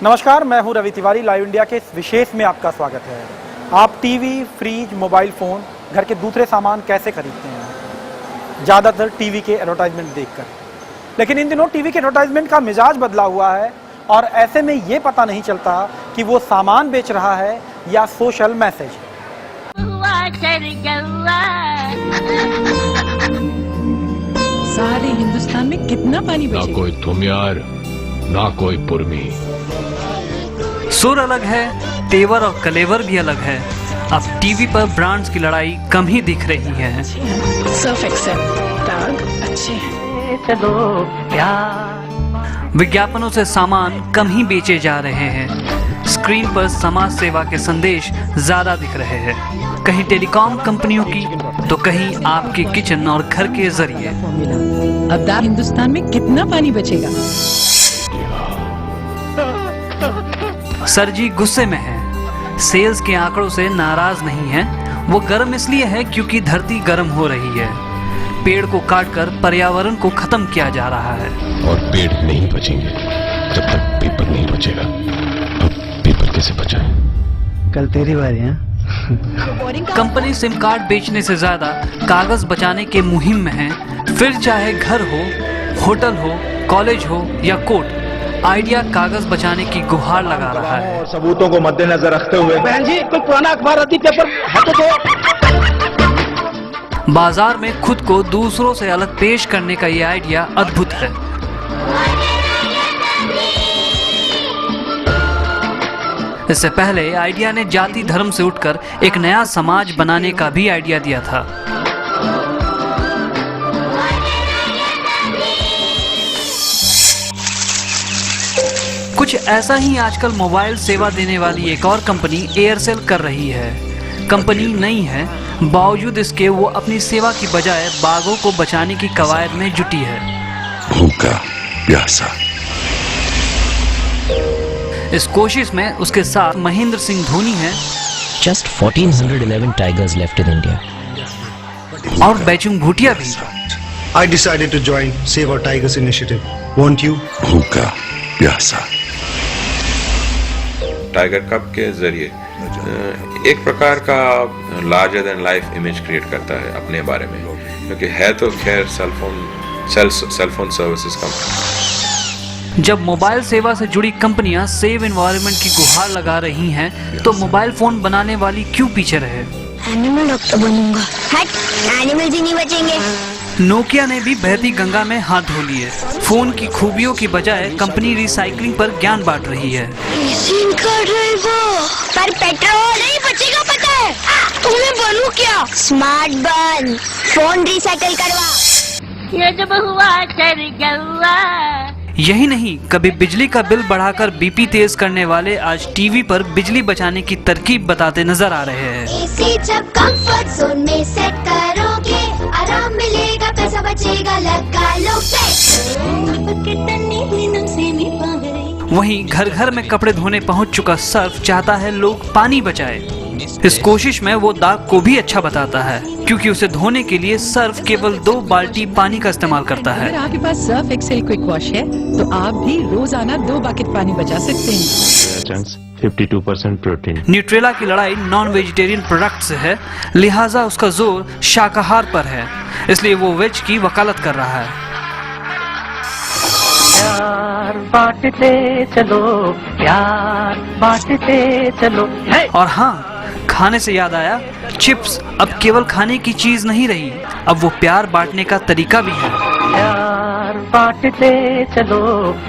नमस्कार, मैं हूं रवि तिवारी। लाइव इंडिया के इस विशेष में आपका स्वागत है। आप टीवी, फ्रिज, मोबाइल फ़ोन, घर के दूसरे सामान कैसे खरीदते हैं? ज़्यादातर टीवी के एडवर्टाइजमेंट देखकर। लेकिन इन दिनों टीवी के एडवर्टाइजमेंट का मिजाज बदला हुआ है और ऐसे में ये पता नहीं चलता कि वो सामान बेच रहा है या सोशल मैसेज। सारे हिंदुस्तान में कितना पानी बचेगा? ना कोई तुमियार, ना कोई पुरमी। सुर अलग है, तेवर और कलेवर भी अलग है। अब टीवी पर ब्रांड्स की लड़ाई कम ही दिख रही है। सर्फ एक्सेल दाग अच्छे हैं। चलो विज्ञापनों से सामान कम ही बेचे जा रहे हैं। स्क्रीन पर समाज सेवा के संदेश ज्यादा दिख रहे हैं, कहीं टेलीकॉम कंपनियों की तो कहीं आपके किचन और घर के जरिए। अब हिंदुस्तान में कितना पानी बचेगा? सर जी गुस्से में है, सेल्स के आंकड़ों से नाराज नहीं है। वो गर्म इसलिए है क्योंकि धरती गर्म हो रही है। पेड़ को काटकर पर्यावरण को खत्म किया जा रहा है और पेड़ नहीं बचेंगे जब तक पेपर नहीं बचेगा। अब पेपर कैसे बचाएं? कल तेरी बारी है। कंपनी सिम कार्ड बेचने से ज्यादा कागज बचाने के मुहिम में है। फिर चाहे घर हो, होटल हो, कॉलेज हो या कोर्ट, आइडिया कागज बचाने की गुहार लगा रहा है। और सबूतों को मद्देनजर रखते हुए बहन जी कोई पुराना अखबार आती पेपर हटो तो। बाजार में खुद को दूसरों से अलग पेश करने का ये आइडिया अद्भुत है। इससे पहले आइडिया ने जाति धर्म से उठकर एक नया समाज बनाने का भी आइडिया दिया था। कुछ ऐसा ही आजकल मोबाइल सेवा देने वाली एक और कंपनी एयरसेल कर रही है। कंपनी नई है, बावजूद इसके वो अपनी सेवा की बजाय बाघों को बचाने की कवायद में जुटी है। भूखा प्यासा। इस कोशिश में उसके साथ महेंद्र सिंह धोनी है। Just 1411 tigers left in India. और बैचुंग भूटिया भी। I decided to join Save Our Tigers initiative. Won't you? भूखा प्यासा। टाइगर कप के जरिए एक प्रकार का larger than life image create करता है अपने बारे में, क्योंकि है तो खैर सेलफोन सर्विसेज कंपनी। जब मोबाइल सेवा से जुड़ी कंपनियां सेव एनवायरनमेंट की गुहार लगा रही हैं, तो मोबाइल फोन बनाने वाली क्यों पीछे रहे? एनिमल डॉक्टर बनूंगा। हट, एनिमल्स ही नहीं बचेंगे। नोकिया ने भी बहती गंगा में हाथ धो लिए। फोन की खूबियों की बजाय कंपनी रिसाइकलिंग पर ज्ञान बांट रही है। पर पेट्रोल नहीं बचेगा, पता है? तुम्हें बनूं क्या? स्मार्ट बन, फोन रिसाइकल करवा। ये जब हुआ चढ़ गया। यही नहीं, कभी बिजली का बिल बढ़ाकर बीपी तेज करने वाले आज टीवी पर बिजली बचाने की तरकीब बताते नजर आ रहे हैं। एसी जब कंफर्ट जोन में सेट करोगे, आराम मिलेगा, पैसा बचेगा, लगा लो वहीं घर घर में कपड़े धोने पहुंच चुका सर्फ चाहता है लोग पानी बचाए। इस कोशिश में वो दाग को भी अच्छा बताता है, क्योंकि उसे धोने के लिए सर्फ केवल 2 बाल्टी पानी का इस्तेमाल करता है। अगर आपके पास सर्फ एक्सेल क्विक वॉश है तो आप भी रोजाना 2 बकेट पानी बचा सकते हैं। 52% प्रोटीन। न्यूट्रेला की लड़ाई नॉन वेजिटेरियन प्रोडक्ट से है, लिहाजा उसका जोर शाकाहार पर है, इसलिए वो वेज की वकालत कर रहा है। प्यार बांटते चलो, प्यार बांटते चलो। और हाँ, खाने से याद आया, चिप्स अब केवल खाने की चीज नहीं रही, अब वो प्यार बांटने का तरीका भी है। प्यार बांटते चलो,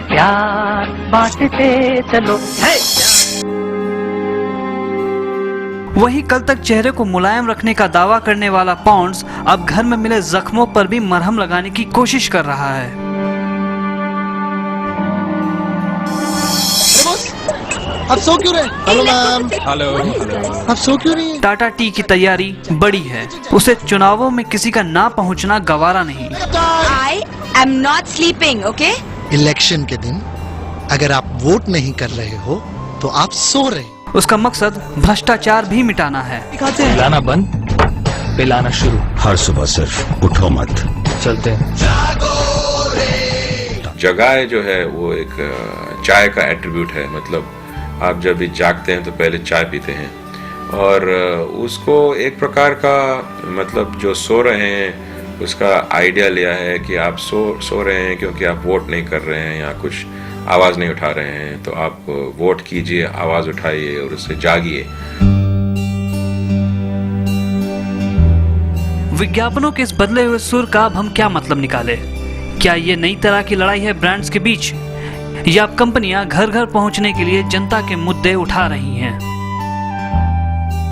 प्यार बांटते चलो। वहीं कल तक चेहरे को मुलायम रखने का दावा करने वाला पॉन्ड्स अब घर में मिले जख्मों पर भी मरहम लगाने की कोशिश कर रहा है। अब सो क्यों रहे? Hello ma'am. हेलो। अब सो क्यों रही है? टाटा टी की तैयारी बड़ी है, उसे चुनावों में किसी का ना पहुंचना गवारा नहीं। I am not sleeping, okay? Election के दिन अगर आप वोट नहीं कर रहे हो तो आप सो रहे हो। उसका मकसद भ्रष्टाचार भी मिटाना है। पिलाना बंद, पिलाना शुरू। हर सुबह सिर्फ उठो मत, चलते हैं। जगाए जो है वो एक चाय का एट्रीब्यूट है, मतलब आप जब भी जागते हैं तो पहले चाय पीते हैं, और उसको एक प्रकार का मतलब जो सो रहे हैं उसका आइडिया लिया है कि आप सो रहे हैं क्योंकि आप वोट नहीं कर रहे हैं या कुछ आवाज़ नहीं उठा रहे हैं, तो आप वोट कीजिए, आवाज़ उठाइए और उससे जागिए। विज्ञापनों के इस बदले हुए सुर का अब हम क्या मतलब निकाले? क्या ये नई तरह की लड़ाई है ब्रांड्स के बीच, या अब कंपनियां घर घर पहुंचने के लिए जनता के मुद्दे उठा रही हैं?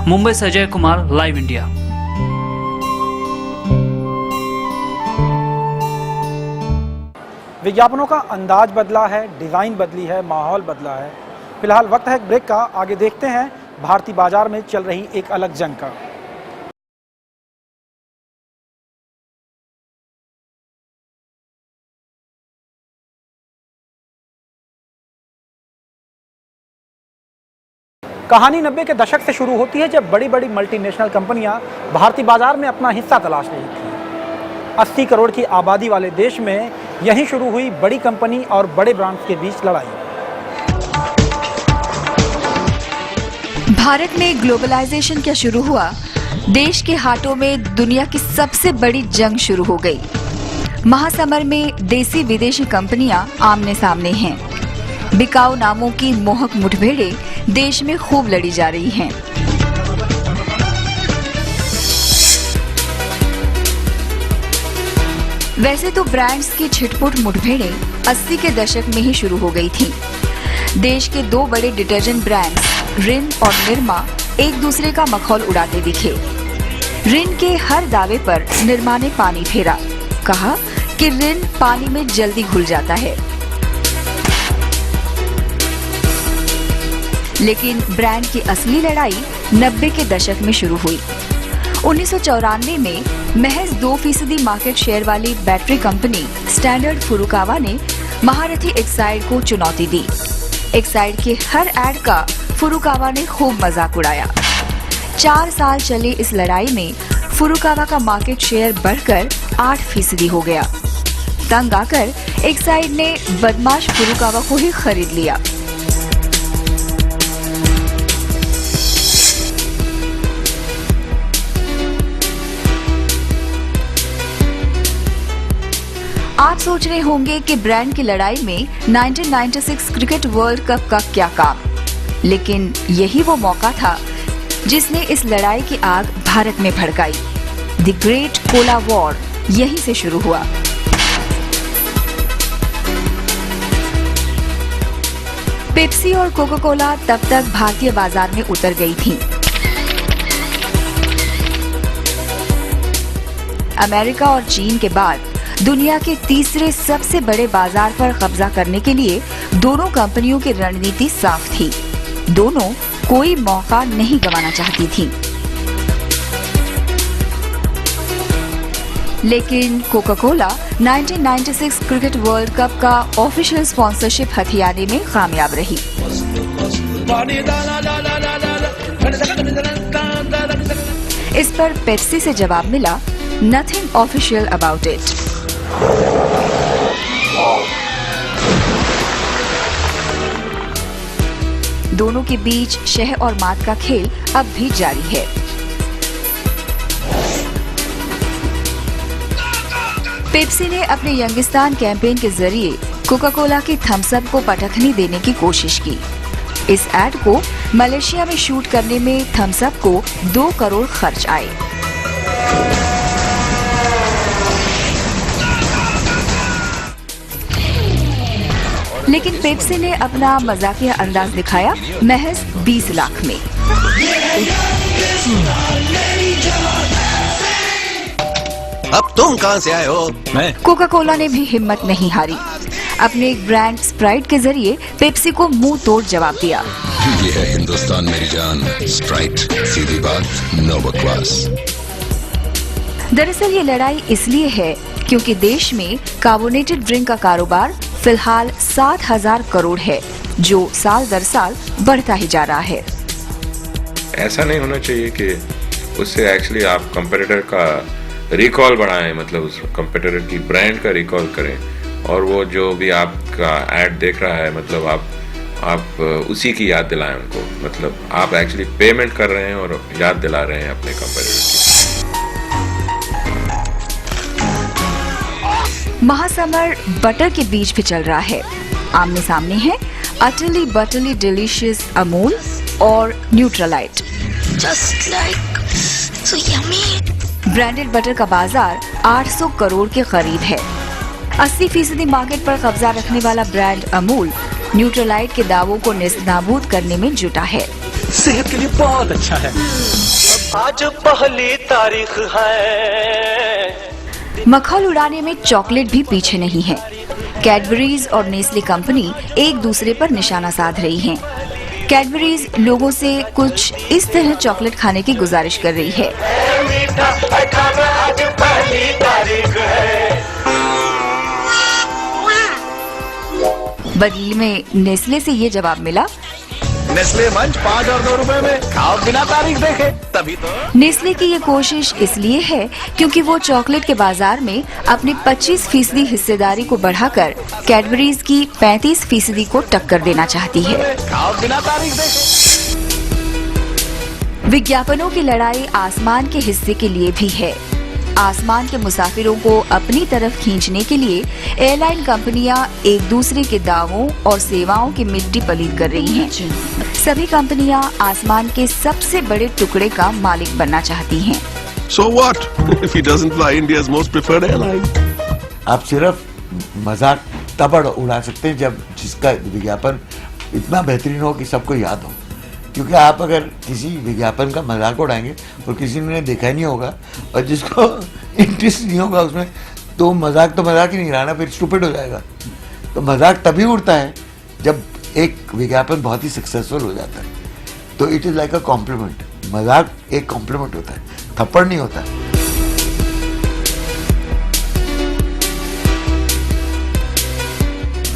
मुंबई से अजय कुमार, लाइव इंडिया। विज्ञापनों का अंदाज बदला है, डिज़ाइन बदली है, माहौल बदला है। फिलहाल वक्त है एक ब्रेक का। आगे देखते हैं भारतीय बाजार में चल रही एक अलग जंग का। कहानी 90 के दशक से शुरू होती है, जब बड़ी बड़ी मल्टीनेशनल कंपनियां भारतीय बाजार में अपना हिस्सा तलाश रही थी। 80 करोड़ की आबादी वाले देश में यहीं शुरू हुई बड़ी कंपनी और बड़े ब्रांड्स के बीच लड़ाई। भारत में ग्लोबलाइजेशन क्या शुरू हुआ, देश के हाथों में दुनिया की सबसे बड़ी जंग शुरू हो गई। महासमर में देसी विदेशी कंपनियां आमने सामने हैं। बिकाऊ नामों की मोहक मुठभेड़ें देश में खूब लड़ी जा रही हैं। वैसे तो ब्रांड्स की छिटपुट मुठभेड़ें 80 के दशक में ही शुरू हो गई थी। देश के दो बड़े डिटर्जेंट ब्रांड्स रिन और निरमा एक दूसरे का मखौल उड़ाते दिखे। रिन के हर दावे पर निरमा ने पानी फेरा, कहा कि रिन पानी में जल्दी घुल जाता है। लेकिन ब्रांड की असली लड़ाई 90 के दशक में शुरू हुई। 1994 में महज 2% मार्केट शेयर वाली बैटरी कंपनी स्टैंडर्ड फुरुकावा ने महारथी एक्साइड को चुनौती दी। एक्साइड के हर ऐड का फुरुकावा ने खूब मजाक उड़ाया। 4 साल चले इस लड़ाई में फुरुकावा का मार्केट शेयर बढ़कर 8% हो गया। तंग आकर एक्साइड ने बदमाश फुरुकावा को ही खरीद लिया। आप सोच रहे होंगे कि ब्रांड की लड़ाई में 1996 क्रिकेट वर्ल्ड कप का क्या काम, लेकिन यही वो मौका था जिसने इस लड़ाई की आग भारत में भड़काई। द ग्रेट कोला वॉर यहीं से शुरू हुआ। पेप्सी और कोका कोला तब तक भारतीय बाजार में उतर गई थीं। अमेरिका और चीन के बाद दुनिया के तीसरे सबसे बड़े बाजार पर कब्जा करने के लिए दोनों कंपनियों की रणनीति साफ थी। दोनों कोई मौका नहीं गंवाना चाहती थीं। लेकिन Coca Cola 1996 cricket world cup का ऑफिशियल स्पॉन्सरशिप हथियाने में कामयाब रही। इस पर पेप्सी से जवाब मिला, नथिंग ऑफिशियल अबाउट इट। दोनों के बीच शह और मात का खेल अब भी जारी है। पेप्सी ने अपने यंगिस्तान कैंपेन के जरिए कोका कोला की थम्स अप को पटखनी देने की कोशिश की। इस एड को मलेशिया में शूट करने में थम्स अप को 2 करोड़ खर्च आए। लेकिन पेप्सी ने अपना मजाकिया अंदाज दिखाया महज 20 लाख में। अब तुम कहां से आए हो? मैं। कोका कोला ने भी हिम्मत नहीं हारी। अपने एक ब्रांड स्प्राइट के जरिए पेप्सी को मुंह तोड़ जवाब दिया। ये है हिंदुस्तान मेरी जान, स्प्राइट, सीधी बात, नो बकवास। दरअसल ये लड़ाई इसलिए है क्योंकि देश में कार्बोनेटेड ड्रिंक का कारोबार फिलहाल 7,000 करोड़ है, जो साल दर साल बढ़ता ही जा रहा है। ऐसा नहीं होना चाहिए कि उससे एक्चुअली आप कंपेटिटर का रिकॉल बढ़ाएं, मतलब उस कंपेटिटर की ब्रांड का रिकॉल करें। और वो जो भी आपका ऐड देख रहा है, मतलब आप उसी की याद दिलाएं उनको, मतलब आप एक्चुअली पेमेंट कर रहे हैं और याद दिला रहे हैं अपने कंपनी की। महासमर बटर के बीच भी चल रहा है। आमने सामने है अटली बटली डिलीशियस अमूल और Nutrilite. Just like so yummy. Branded butter का बाजार 800 करोड़ के करीब है। 80% मार्केट पर कब्जा रखने वाला ब्रांड अमूल न्यूट्रलाइट के दावों को नेस्तनाबूद करने में जुटा है। सेहत के लिए बहुत अच्छा है। आज पहली तारीख है। मक्खन उड़ाने में चॉकलेट भी पीछे नहीं है। कैडबरीज और नेस्ले कंपनी एक दूसरे पर निशाना साध रही हैं। कैडबरीज लोगों से कुछ इस तरह चॉकलेट खाने की गुजारिश कर रही है। बदले में नेस्ले से ये जवाब मिला, नेस्ले मंच 5 और 2 रुपए में खाओ बिना तारीख देखे, तभी तो। नेस्ले की ये कोशिश इसलिए है क्योंकि वो चॉकलेट के बाजार में अपनी 25% हिस्सेदारी को बढ़ाकर कैडबरीज की 35% को टक्कर देना चाहती है। खाओ बिना तारीख देखे। विज्ञापनों की लड़ाई आसमान के हिस्से के लिए भी है। आसमान के मुसाफिरों को अपनी तरफ खींचने के लिए एयरलाइन कंपनियां एक दूसरे के दावों और सेवाओं की मिट्टी पलीत कर रही हैं। सभी कंपनियां आसमान के सबसे बड़े टुकड़े का मालिक बनना चाहती हैं। So what if he doesn't fly India's most preferred airline? आप सिर्फ मजाक तब उड़ा सकते हैं जब जिसका विज्ञापन इतना बेहतरीन हो कि सबको याद हो। क्योंकि आप अगर किसी विज्ञापन का मजाक उड़ाएंगे और किसी ने देखा ही नहीं होगा और जिसको इंटरेस्ट नहीं होगा उसमें, तो मजाक ही नहीं रहा ना, फिर स्टूपिड हो जाएगा। तो मजाक तभी उड़ता है जब एक विज्ञापन बहुत ही सक्सेसफुल हो जाता है। तो it is like a compliment. मजाक एक कॉम्प्लीमेंट होता है, थप्पड़ नहीं होता।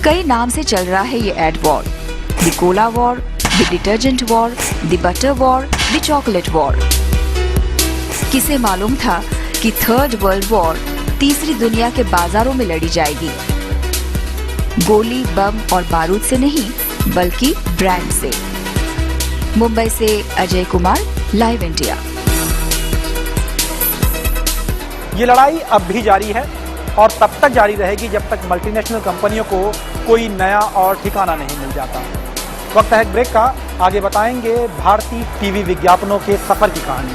कई नाम से चल रहा है ये ad war. The cola war, the detergent war, the butter war, the chocolate war. किसे मालूम था कि थर्ड वर्ल्ड वॉर तीसरी दुनिया के बाजारों में लड़ी जाएगी। गोली, बम और बारूद से नहीं, बल्कि ब्रांड से। मुंबई से अजय कुमार, लाइव इंडिया। ये लड़ाई अब भी जारी है और तब तक जारी रहेगी जब तक मल्टीनेशनल कंपनियों को कोई नया और ठिकाना नहीं मिल जाता। वक्त है ब्रेक का। आगे बताएंगे भारतीय टीवी विज्ञापनों के सफर की कहानी।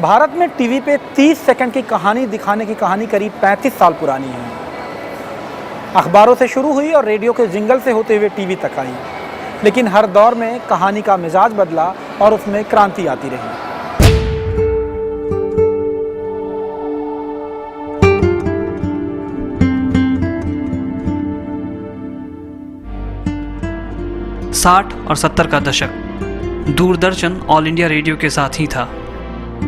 भारत में टीवी पे 30 सेकंड की कहानी दिखाने की कहानी करीब 35 साल पुरानी है। अखबारों से शुरू हुई और रेडियो के जिंगल से होते हुए टीवी तक आई। लेकिन हर दौर में कहानी का मिजाज बदला और उसमें क्रांति आती रही। साठ और 70 का दशक दूरदर्शन ऑल इंडिया रेडियो के साथ ही था।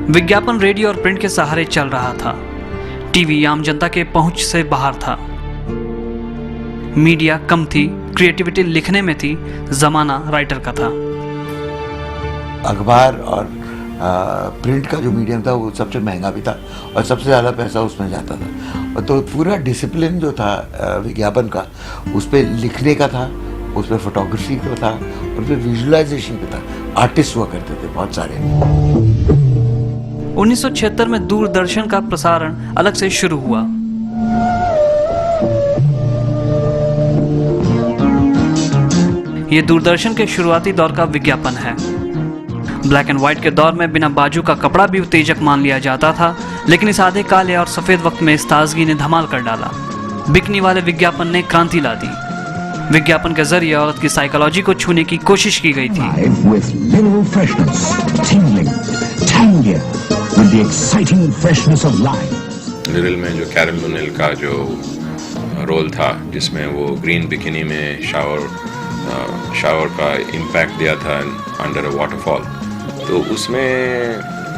विज्ञापन रेडियो और प्रिंट के सहारे चल रहा था। टीवी आम जनता के पहुंच से बाहर था। मीडिया कम थी, क्रिएटिविटी लिखने में थी, जमाना राइटर का था। अखबार और प्रिंट का जो मीडियम था वो सबसे महंगा भी था और सबसे ज़्यादा पैसा उसमें जाता था। और तो पूरा डिसिप्लिन जो था विज्ञापन का, उस पर लिखने का था, उस पर फोटोग्राफी का था, उस पर विजुअलाइजेशन का था। आर्टिस्ट हुआ करते थे बहुत सारे। 1976 में दूरदर्शन का प्रसारण अलग से शुरू हुआ। ये दूरदर्शन के शुरुआती दौर का विज्ञापन है। ब्लैक एंड व्हाइट के दौर में बिना बाजू का कपड़ा भी उत्तेजक मान लिया जाता था, लेकिन इस आधे काले और सफेद वक्त में इस ताजगी ने धमाल कर डाला। बिकनी वाले विज्ञापन ने क्रांति ला दी। विज्ञापन के जरिए औरत की साइकोलॉजी को छूने की कोशिश की गई थी। लिटिल में जो कैरल लुनेल का जो रोल था, जिसमें वो ग्रीन बिकिनी में शावर का इम्पैक्ट दिया था अंडर अ वाटरफॉल, तो उसमें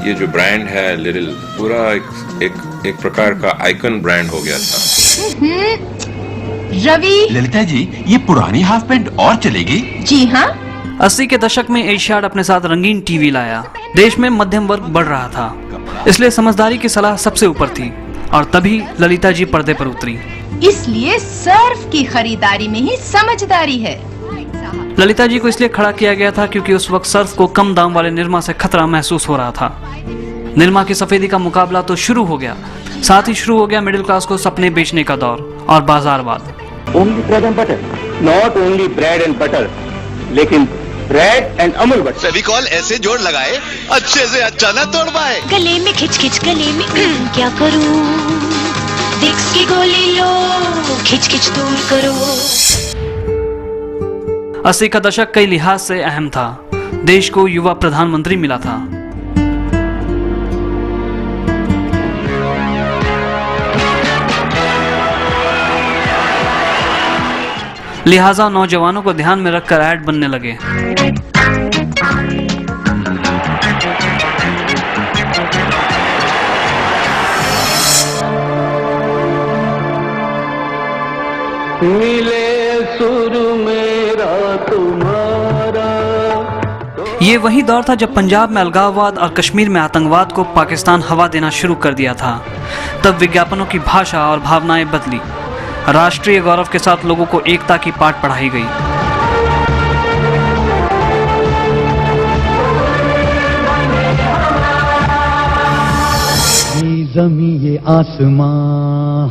ये जो ब्रांड है लिटिल पूरा एक प्रकार का आइकन ब्रांड हो गया था। रवि। ललिता जी, ये पुरानी हाफ पैंट और चलेगी? जी हाँ। 80 के दशक में एशियाड अपने साथ रंगीन टीवी लाया। देश में मध्यम वर्ग बढ़ रहा था, इसलिए समझदारी की सलाह सबसे ऊपर थी और तभी ललिता जी पर्दे पर उतरी। इसलिए सर्फ की खरीदारी में ही समझदारी है। ललिता जी को इसलिए खड़ा किया गया था क्योंकि उस वक्त सर्फ को कम दाम वाले निरमा से खतरा महसूस हो रहा था। निरमा की सफेदी का मुकाबला तो शुरू हो गया, साथ ही शुरू हो गया मिडिल क्लास को सपने बेचने का दौर और बाजारवाद। Only bread and butter, not only bread and butter, लेकिन bread and Amul butter. Fevicol ऐसे जोड़ लगाए अच्छे से अच्छा ना तोड़ पाए। गले में खिच खिच गले में क्या करूं, विक्स की गोली लो, खिच खिच दूर करो। 80 का दशक कई लिहाज से अहम था। देश को युवा प्रधानमंत्री मिला था। लिहाजा नौजवानों को ध्यान में रखकर ऐड बनने लगे। मिले सुर मेरा तुम्हारा। ये वही दौर था जब पंजाब में अलगाववाद और कश्मीर में आतंकवाद को पाकिस्तान हवा देना शुरू कर दिया था। तब विज्ञापनों की भाषा और भावनाएं बदली। राष्ट्रीय गौरव के साथ लोगों को एकता की पाठ पढ़ाई गई। ज़मीं ये आसमां,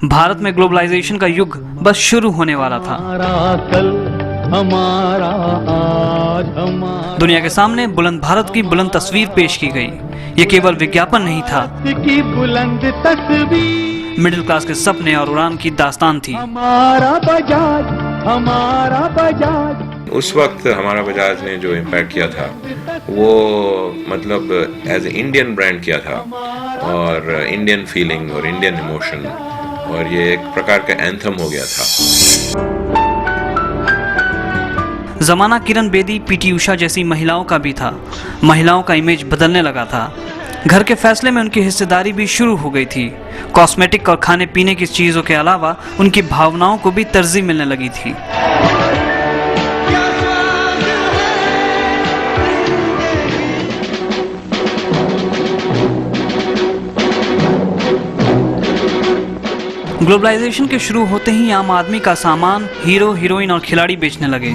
भारत में ग्लोबलाइजेशन का युग बस शुरू होने वाला था। हमारा आज हमारा दुनिया के सामने बुलंद भारत की बुलंद तस्वीर पेश की गई। ये केवल विज्ञापन नहीं था, की बुलंद तस्वीर, मिडिल क्लास के सपने और उड़ान की दास्तान थी। हमारा बजाज, हमारा बजाज। उस वक्त हमारा बजाज ने जो इम्पैक्ट किया था वो मतलब एज ए इंडियन ब्रांड किया था, और इंडियन फीलिंग और इंडियन इमोशन, और ये एक प्रकार का एंथम हो गया था। जमाना किरण बेदी, पीटी उषा जैसी महिलाओं का भी था। महिलाओं का इमेज बदलने लगा था। घर के फैसले में उनकी हिस्सेदारी भी शुरू हो गई थी। कॉस्मेटिक और खाने पीने की चीजों के अलावा उनकी भावनाओं को भी तरजीह मिलने लगी थी। ग्लोबलाइजेशन के शुरू होते ही आम आदमी का सामान हीरो, हीरोइन और खिलाड़ी बेचने लगे।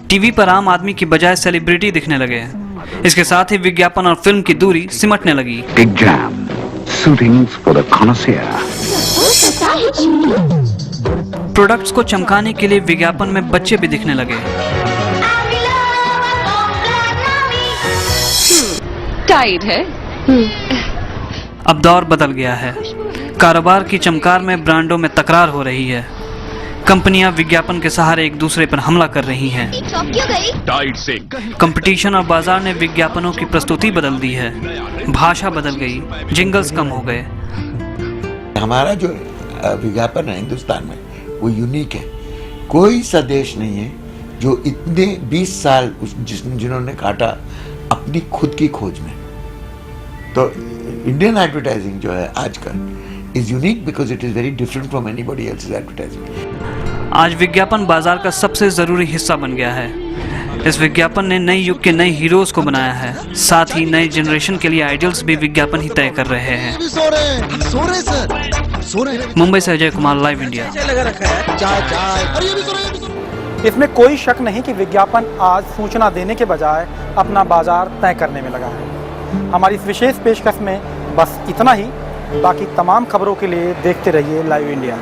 टीवी पर आम आदमी की बजाय सेलिब्रिटी दिखने लगे। इसके साथ ही विज्ञापन और फिल्म की दूरी सिमटने लगी। प्रोडक्ट्स को चमकाने के लिए विज्ञापन में बच्चे भी दिखने लगे। टाइट है। अब दौर बदल गया है। कारोबार की चमकार में ब्रांडों में तकरार हो रही है। कंपनियां विज्ञापन के सहारे एक दूसरे पर हमला कर रही हैं। कंपटीशन और बाजार ने विज्ञापनों की प्रस्तुति बदल दी है। भाषा बदल गई, जिंगल्स कम हो गए। हमारा जो विज्ञापन है हिंदुस्तान में वो यूनिक है। कोई सा देश नहीं है जो इतने 20 साल जिन्होंने काटा अपनी खुद की खोज में। तो इंडियन एडवर्टाइजिंग जो है आजकल is unique because it is very different from anybody else's advertising. आज विज्ञापन बाजार का सबसे जरूरी हिस्सा बन गया है। इस विज्ञापन ने नए युग के नए हीरोज को बनाया है। साथ ही नए जनरेशन के लिए आइडियल्स भी विज्ञापन ही तय कर रहे हैं। मुंबई से अजय कुमार, लाइव इंडिया। इसमें कोई शक नहीं कि विज्ञापन आज सूचना देने के बजाय अपना बाजार तय करने में लगा है। हमारी इस विशेष पेशकश में बस इतना ही। बाकी तमाम खबरों के लिए देखते रहिए लाइव इंडिया।